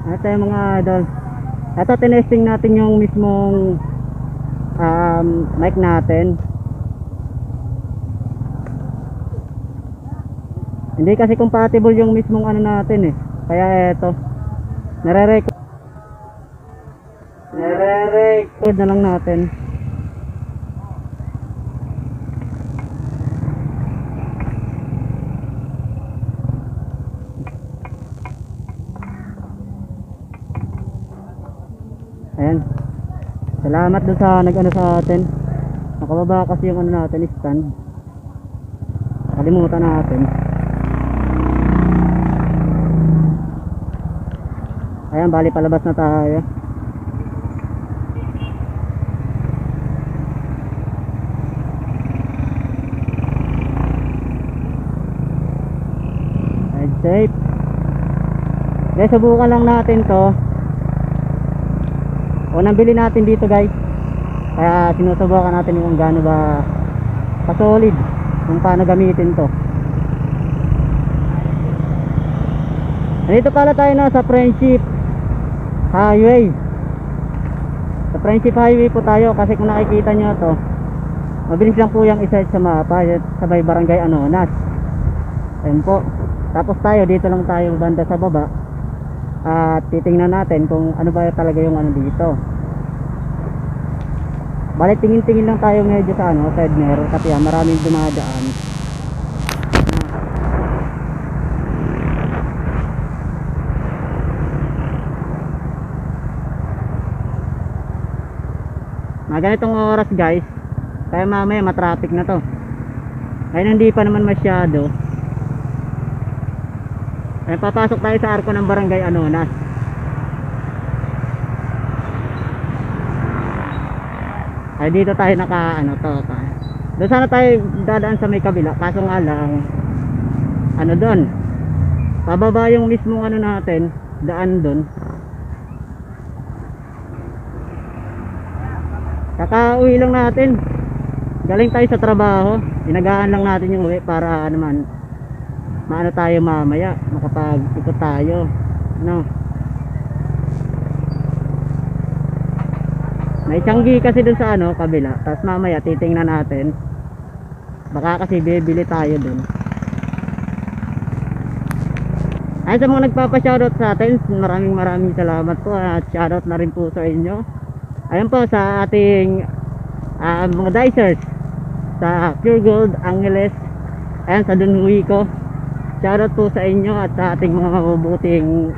Ito yung mga idol. Ito tinesting natin yung mismong mic natin. Hindi kasi compatible yung mismong ano natin eh. Kaya ito. Nare-record na lang natin. Ayan. Salamat dun sa nag-ano sa atin. Nakababa kasi yung ano natin, stand. Kalimutan natin. Ayan, bali palabas na tayo. Ride safe. Guys, subukan lang natin to. Unang bili natin dito guys. Kaya sinusubukan natin kung gaano ba ka-solid, kung paano gamitin to. Dito pala tayo na sa Friendship Highway. Sa Friendship Highway po tayo kasi kung nakikita nyo to, mabilis lang po yung isa sa mapa, sabay barangay Anonas. Ayun po. Tapos tayo dito lang tayo banda sa baba. At titingnan natin kung ano ba talaga yung ano dito. Balik tingin-tingin lang tayo medyo sa ano, side mirror kasi maraming dumadaan. Mga ganitong oras guys, kaya mamaya matraffic na to. Kaya hindi pa naman masyado. Ay papasok tayo sa arko ng barangay Anonas. Ay dito tayo naka ano to. Doon sana tayo dadaan sa may kabila, kaso nga lang ano doon. Pababa yung mismong ano natin, daan doon. Kakauwi lang natin. Galing tayo sa trabaho. Inagaan lang natin yung uwi para naman maano tayo mamaya, makapag-ikot tayo. No. May tiyanggi kasi dun sa ano, kabila. Tapos mamaya titingnan natin. Baka kasi bibili tayo dun. Ay sa mga nagpapa-shoutout sa atin, maraming salamat po at shoutout na rin po sa inyo. Ayun po sa ating mga dicers sa Pure Gold, Angeles, ayan sa Dunhuico. Shoutout po sa inyo at sa ating mga mabubuting